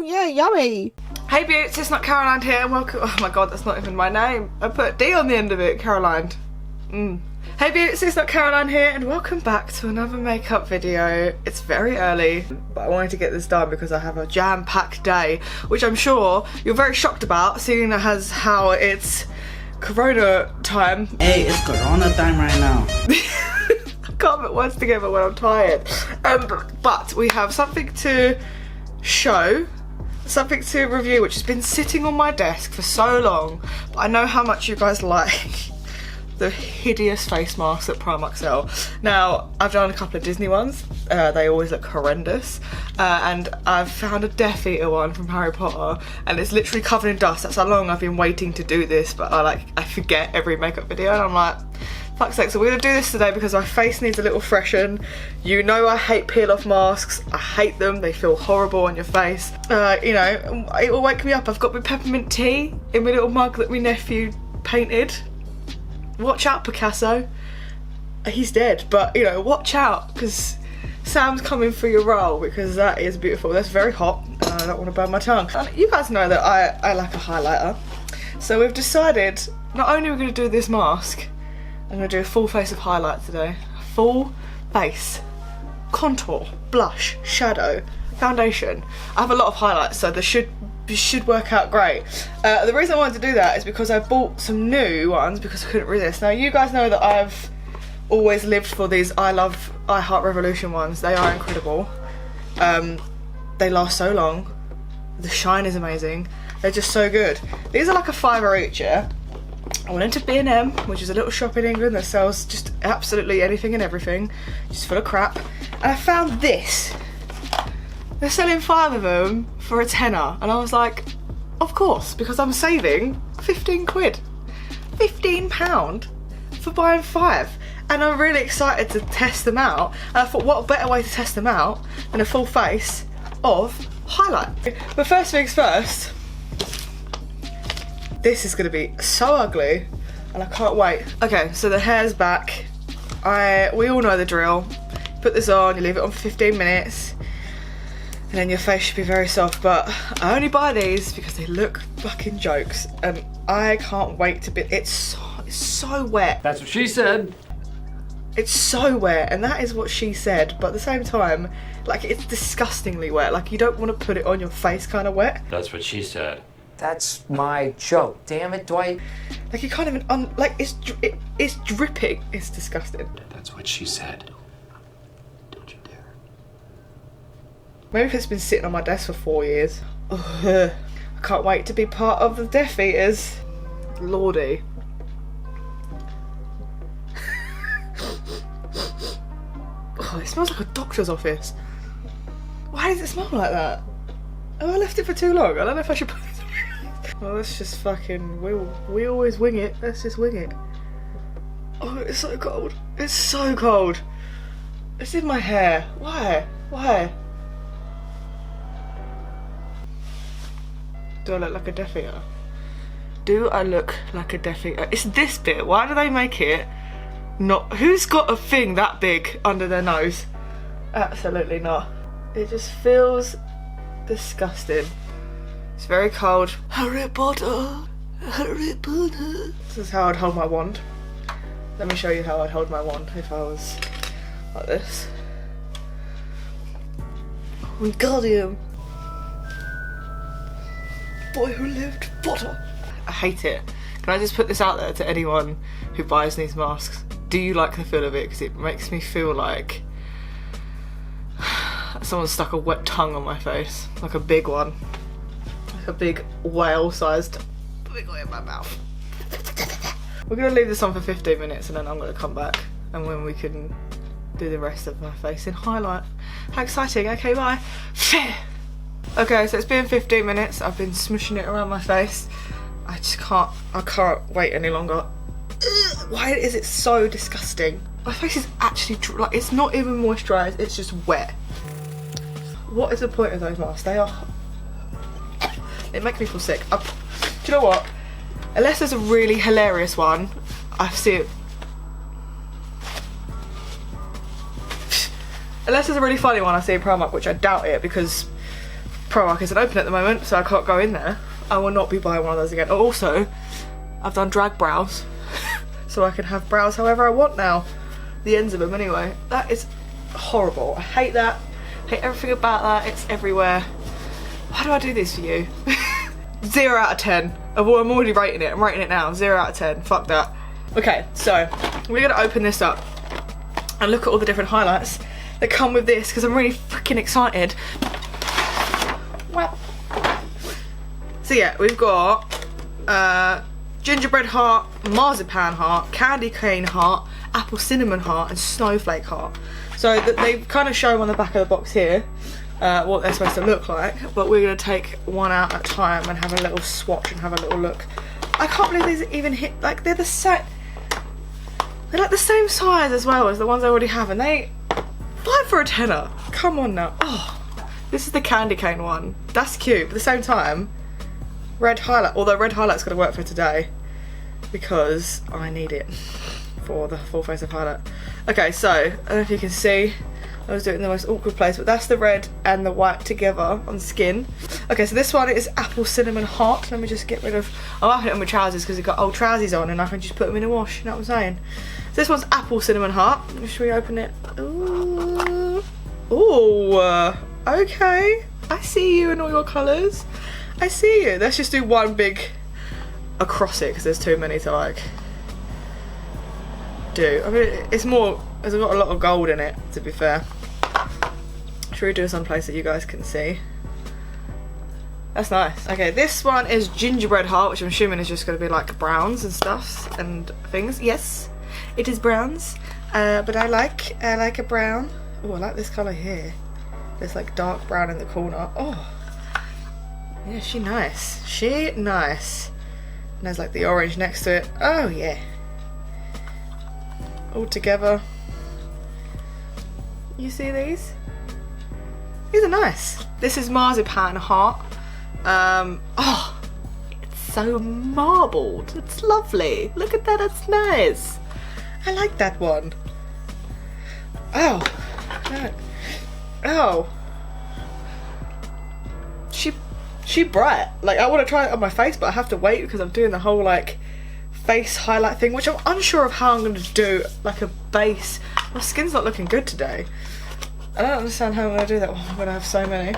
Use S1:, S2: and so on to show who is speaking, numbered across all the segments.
S1: yeah, yummy.
S2: Hey Beauts, it's not Caroline here and welcome. Oh my god, that's not even my name. I put D on the end of it, Caroline. Hey Beauts, it's not Caroline here and welcome back to another makeup video. It's very early, but I wanted to get this done because I have a jam-packed day, which I'm sure you're very shocked about, seeing as how it's Corona time.
S3: Hey, it's Corona time right now.
S2: I can't put words together when I'm tired. But we have something to show, something to review, which has been sitting on my desk for so long. But I know how much you guys like the hideous face masks that Primark sell. Now, I've done a couple of Disney ones. They always look horrendous. And I've found a Death Eater one from Harry Potter, and it's literally covered in dust. That's how long I've been waiting to do this, but I forget every makeup video, and I'm like, fuck's sake. So we're gonna do this today because my face needs a little freshen. You know I hate peel off masks. I hate them. They feel horrible on your face. You know, it will wake me up. I've got my peppermint tea in my little mug that my nephew painted. Watch out, Picasso. He's dead, but you know, watch out because Sam's coming for your role, because that is beautiful. That's very hot and I don't want to burn my tongue. And you guys know that I like a highlighter. So we've decided not only are we going to do this mask, I'm going to do a full face of highlight today. Full face, contour, blush, shadow, foundation. I have a lot of highlights, so this should work out great. The reason I wanted to do that is because I bought some new ones because I couldn't resist. Now you guys know that I've always lived for these I Heart Revolution ones. They are incredible. They last so long. The shine is amazing. They're just so good. These are like a £5 each, yeah? I went into B&M, which is a little shop in England that sells just absolutely anything and everything, just full of crap, and I found this. They're selling 5 of them for a tenner, and I was like, of course, because I'm saving 15 quid. £15 for buying 5. And I'm really excited to test them out. And I thought, what better way to test them out than a full face of highlight. But first things first, this is gonna be so ugly and I can't wait. Okay, so the hair's back. We all know the drill. Put this on, you leave it on for 15 minutes, and then your face should be very soft. But I only buy these because they look fucking jokes, and I can't wait to be. It's so wet.
S4: That's what she said.
S2: It's so wet, and that is what she said. But at the same time, like, it's disgustingly wet. Like, you don't want to put it on your face kind of wet.
S4: That's what she said.
S5: That's my joke. Damn it, Dwight.
S2: Like, you can't even like, it's dripping. It's disgusting.
S4: That's what she said. Don't you dare.
S2: Maybe if it's been sitting on my desk for 4 years. Ugh. I can't wait to be part of the Death Eaters. Lordy. Oh, it smells like a doctor's office. Why does it smell like that? Have I left it for too long? I don't know if I should put this. Well, let's just fucking, we always wing it. Let's just wing it. Oh, it's so cold. It's so cold. It's in my hair. Why? Why? Do I look like a Death Eater? Do I look like a Death Eater? It's this bit. Why do they make it not? Who's got a thing that big under their nose? Absolutely not. It just feels disgusting. It's very cold. Harry Potter, Harry Potter. This is how I'd hold my wand. Let me show you how I'd hold my wand if I was like this. Wingardium. Boy who lived Potter. I hate it. Can I just put this out there to anyone who buys these masks? Do you like the feel of it? Because it makes me feel like someone stuck a wet tongue on my face. Like a big one. Like a big whale-sized big one in my mouth. We're going to leave this on for 15 minutes and then I'm going to come back, and when we can do the rest of my face in highlight. How exciting. Okay, bye. Okay, so it's been 15 minutes. I've been smushing it around my face. I can't wait any longer. Ugh, why is it so disgusting? My face is actually like, it's not even moisturised, it's just wet. What is the point of those masks? It makes me feel sick. Do you know what? Unless there's a really hilarious one, I see it. Unless there's a really funny one I see in Primark, which I doubt it, because Primark isn't open at the moment, so I can't go in there. I will not be buying one of those again. Also, I've done drag brows, so I can have brows however I want now. The ends of them anyway. That is horrible. I hate that. I hate everything about that. It's everywhere. Why do I do this for you? 0 out of 10. I'm already rating it. I'm rating it now. 0 out of 10. Fuck that. Okay, so we're gonna open this up and look at all the different highlights that come with this because I'm really freaking excited. Well, so yeah, we've got gingerbread heart, marzipan heart, candy cane heart, apple cinnamon heart, and snowflake heart. So they kind of show on the back of the box here what they're supposed to look like, but we're gonna take one out at a time and have a little swatch and have a little look. I can't believe these even hit, like they're the same. They're like the same size as well as the ones I already have, and they 5 for a tenner. Come on now. Oh, this is the candy cane one. That's cute, but at the same time, red highlight. Although red highlight's gonna work for today because I need it for the full face of highlight. Okay, so I don't know if you can see. I was doing it in the most awkward place, but that's the red and the white together on skin. Okay, so this one is apple cinnamon heart. Let me just get rid of. I'll have it on my trousers because I've got old trousers on and I can just put them in a wash. You know what I'm saying? So this one's apple cinnamon heart. Should we open it? Ooh. Ooh. Okay. I see you in all your colours. I see you. Let's just do one big across it because there's too many to like do. I mean, it's more. It's got a lot of gold in it, to be fair. Should we do some place that you guys can see? That's nice. Okay, this one is gingerbread heart, which I'm assuming is just going to be like browns and stuff and things. Yes, it is browns, but I like a brown. Oh, I like this colour here. There's like dark brown in the corner. Oh, yeah, she nice. She nice. And there's like the orange next to it. Oh yeah. All together. You see these? These are nice. This is marzipan heart. Oh, it's so marbled. It's lovely. Look at that, it's nice. I like that one. Oh. Oh. She bright. Like, I want to try it on my face, but I have to wait because I'm doing the whole like face highlight thing, which I'm unsure of how I'm going to do like a base. My skin's not looking good today. I don't understand how I'm going to do that. I'm going to have so many.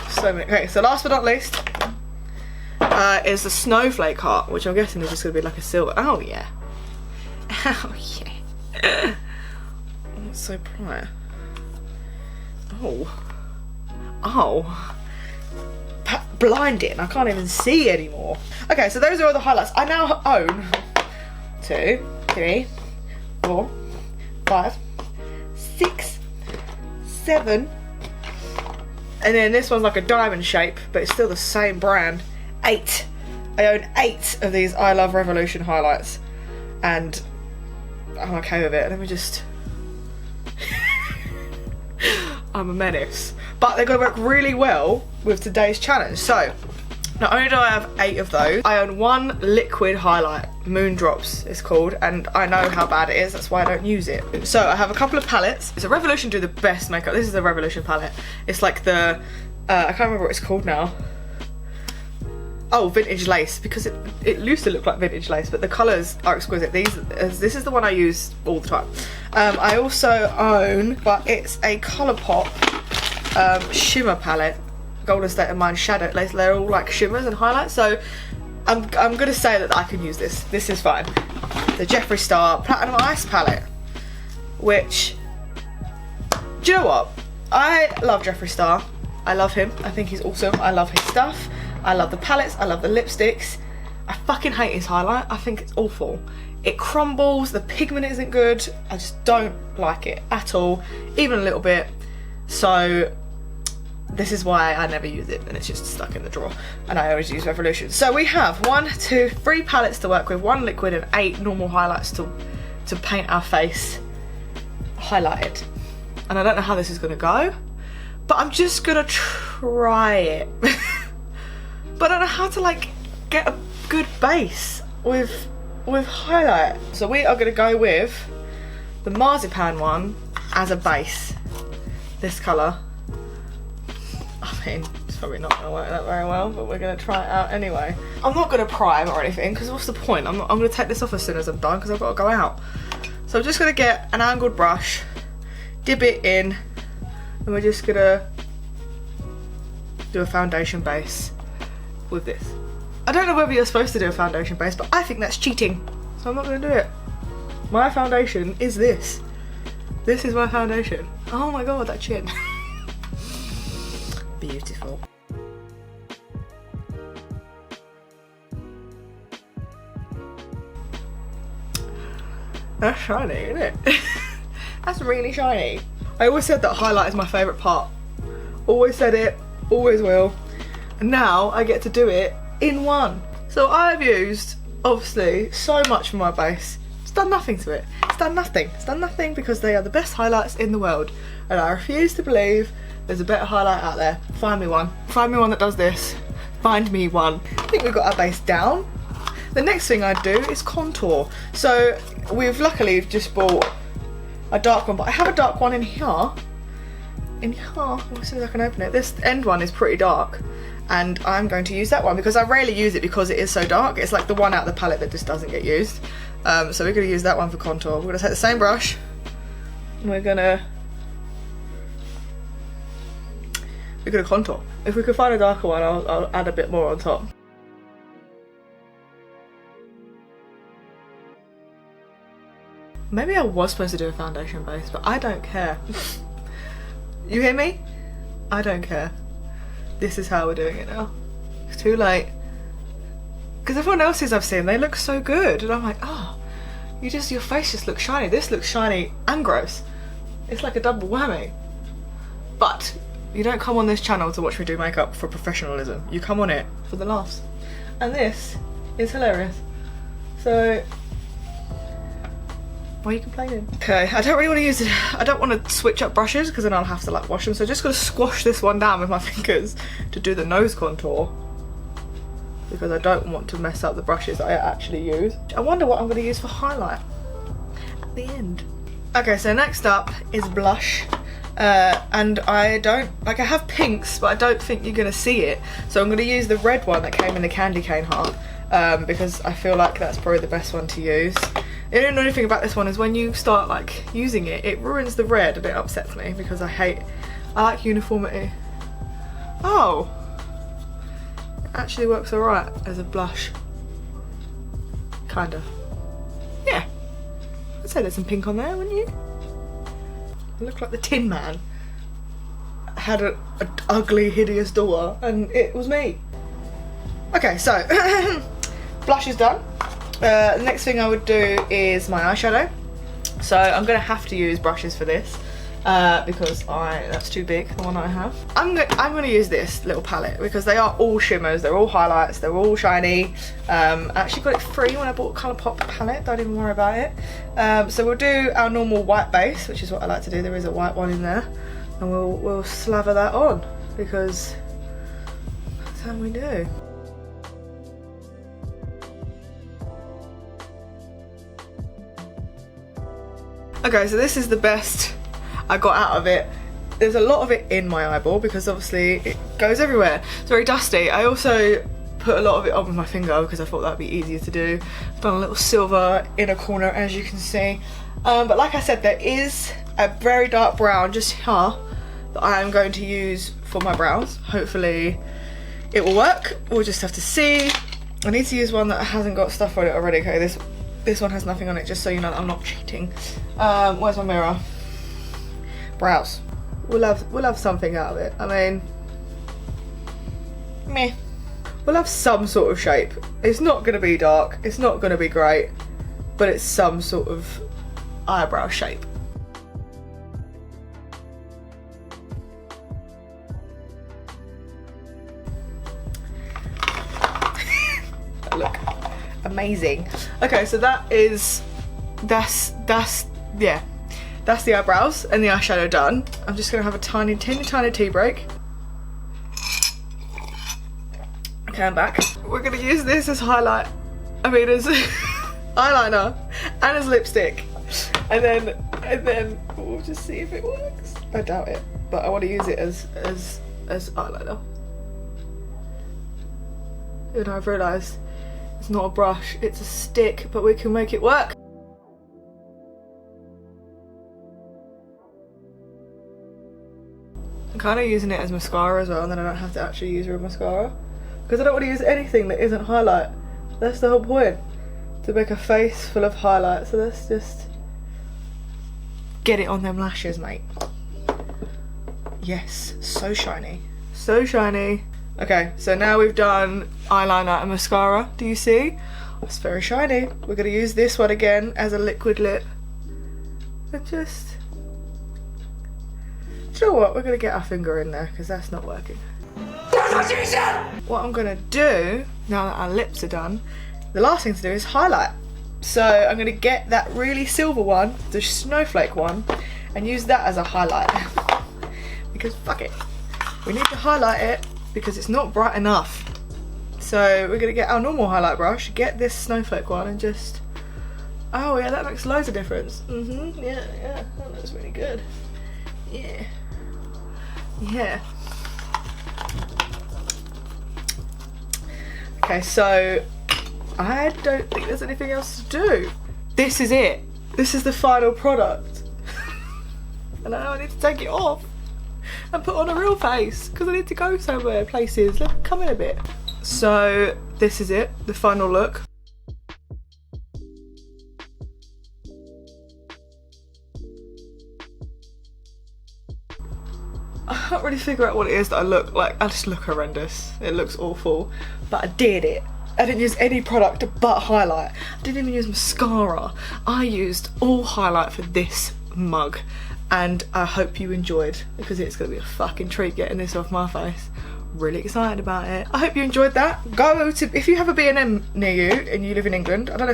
S2: So many. Okay, so last but not least is the snowflake heart, which I'm guessing is just going to be like a silver. Oh yeah. Oh yeah. Oh, it's so bright. Oh. Oh. Blinding. I can't even see anymore. Okay, so those are all the highlights. I now own 2, 3, 4, 5, 6, 7, and then this one's like a diamond shape, but it's still the same brand. 8. I own 8 of these I Love Revolution highlights, and I'm okay with it. Let me just. I'm a menace. But they're going to work really well with today's challenge. So, not only do I have 8 of those, I own 1 liquid highlight. Moon Drops it's called, and I know how bad it is, that's why I don't use it. So I have a couple of palettes. It's a Revolution do the best makeup. This is a Revolution palette. It's like the, I can't remember what it's called now. Oh, vintage lace, because it used to look like vintage lace, but the colours are exquisite. This is the one I use all the time. I also own, but it's a Colourpop shimmer palette, Golden State of Mind shadow lace. They're all like shimmers and highlights, so I'm gonna say that I can use this. This is fine. The Jeffree Star Platinum Ice palette, which, do you know what? I love Jeffree Star. I love him. I think he's awesome. I love his stuff. I love the palettes. I love the lipsticks. I fucking hate his highlight. I think it's awful. It crumbles. The pigment isn't good. I just don't like it at all, even a little bit. So this is why I never use it, and it's just stuck in the drawer, and I always use Revolution. So we have 1, 2, 3 palettes to work with, 1 liquid and 8 normal highlights to paint our face highlighted. And I don't know how this is gonna go, but I'm just gonna try it. But I don't know how to like get a good base with highlight. So we are gonna go with the marzipan one as a base. This colour. I mean, it's probably not gonna work that very well, but we're gonna try it out anyway. I'm not gonna prime or anything, because what's the point? I'm gonna take this off as soon as I'm done, because I've got to go out. So I'm just gonna get an angled brush, dip it in, and we're just gonna do a foundation base with this. I don't know whether you're supposed to do a foundation base, but I think that's cheating, so I'm not gonna do it. My foundation is this. This is my foundation. Oh my god, that chin. Beautiful. That's shiny, isn't it? That's really shiny. I always said that highlight is my favourite part. Always said it, always will. And now I get to do it in one. So I've used, obviously, so much for my base. It's done nothing to it. It's done nothing. It's done nothing because they are the best highlights in the world. And I refuse to believe there's a better highlight out there. Find me one. Find me one that does this. Find me one. I think we've got our base down. The next thing I do is contour. So we've luckily just bought a dark one, but I have a dark one in here. In here, as soon as I can open it. This end one is pretty dark, and I'm going to use that one because I rarely use it because it is so dark. It's like the one out of the palette that just doesn't get used. So we're going to use that one for contour. We're going to take the same brush, and we're going to contour. If we can find a darker one, I'll add a bit more on top. Maybe I was supposed to do a foundation base, but I don't care. You hear me? I don't care. This is how we're doing it now. It's too late. Because everyone else's I've seen, they look so good. And I'm like, oh, your face just looks shiny. This looks shiny and gross. It's like a double whammy. But you don't come on this channel to watch me do makeup for professionalism. You come on it for the laughs. And this is hilarious. So, why are you complaining? Okay, I don't really want to use it. I don't want to switch up brushes because then I'll have to like wash them. So I'm just going to squash this one down with my fingers to do the nose contour, because I don't want to mess up the brushes that I actually use. I wonder what I'm going to use for highlight at the end. Okay, so next up is blush. And I have pinks, but I don't think you're going to see it. So I'm going to use the red one that came in the candy cane heart, because I feel like that's probably the best one to use. The only thing about this one is when you start like using it, it ruins the red and it upsets me because I like uniformity. Oh, it actually works alright as a blush. Kind of. Yeah. I'd say there's some pink on there, wouldn't you? I look like the Tin Man. I had an ugly, hideous daughter and it was me. Okay, so blush is done. The next thing I would do is my eyeshadow. So I'm going to have to use brushes for this because that's too big, the one I have. I'm going to use this little palette because they are all shimmers, they're all highlights, they're all shiny. I actually got it free when I bought Colourpop palette, don't even worry about it. So we'll do our normal white base, which is what I like to do. There is a white one in there, and we'll slather that on because that's how we do. Okay, so this is the best I got out of it. There's a lot of it in my eyeball because obviously it goes everywhere. It's very dusty. I also put a lot of it on with my finger because I thought that'd be easier to do. I've done a little silver inner corner, as you can see. But like I said, there is a very dark brown just here that I am going to use for my brows. Hopefully it will work. We'll just have to see. I need to use one that hasn't got stuff on it already. Okay, this one has nothing on it, just so you know I'm not cheating. Where's my mirror? Brows. We'll have something out of it. I mean, meh. We'll have some sort of shape. It's not going to be dark. It's not going to be great, but it's some sort of eyebrow shape. Look. Amazing. Okay, so that's the eyebrows and the eyeshadow done. I'm just gonna have a tiny tea break. Okay, I'm back. We're gonna use this as highlight. I mean, as eyeliner and as lipstick, and then we'll just see if it works. I doubt it, but I want to use it as as eyeliner. Even though I've realised it's not a brush, it's a stick, but we can make it work. I'm kind of using it as mascara as well, and then I don't have to actually use real mascara. Because I don't want to use anything that isn't highlight. That's the whole point. To make a face full of highlight. So let's just get it on them lashes, mate. Yes, so shiny. So shiny. Okay, so now we've done eyeliner and mascara. Do you see? It's very shiny. We're going to use this one again as a liquid lip. And just... do you know what? We're going to get our finger in there because that's not working. That's what she said! What I'm going to do, now that our lips are done, the last thing to do is highlight. So I'm going to get that really silver one, the snowflake one, and use that as a highlight. Because fuck it. We need to highlight it because it's not bright enough. So we're going to get our normal highlight brush, get this snowflake one and just... oh yeah, that makes loads of difference. Yeah, that looks really good. Yeah. Yeah. Okay, so I don't think there's anything else to do. This is it. This is the final product. And now I need to take it off and put on a real face because I need to go somewhere, places. Look, come in a bit. So this is it, the final look. I can't really figure out what it is that I look like. I just look horrendous. It looks awful. But I did it. I didn't use any product but highlight. I didn't even use mascara. I used all highlight for this mug. And I hope you enjoyed because it's going to be a fucking treat getting this off my face. Really excited about it. I hope you enjoyed that. Go to, if you have a B&M near you and you live in England, I don't know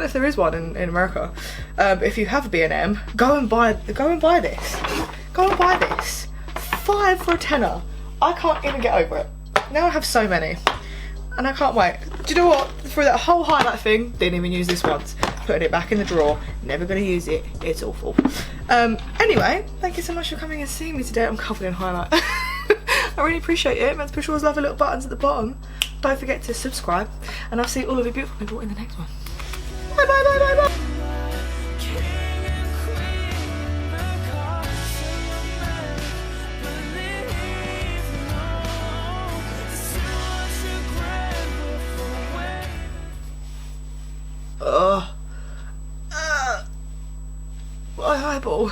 S2: if there is one in America. But if you have a B&M, go and buy this. Go and buy this. 5 for a tenner. I can't even get over it. Now I have so many. And I can't wait. Do you know what? Through that whole highlight thing, didn't even use this once. Putting it back in the drawer. Never gonna use it. It's awful. Anyway, thank you so much for coming and seeing me today. I'm covered in highlight. I really appreciate it. Remember to push all those lovely little buttons at the bottom. Don't forget to subscribe. And I'll see all of you beautiful people in the next one. Bye bye bye bye bye. My eyeball.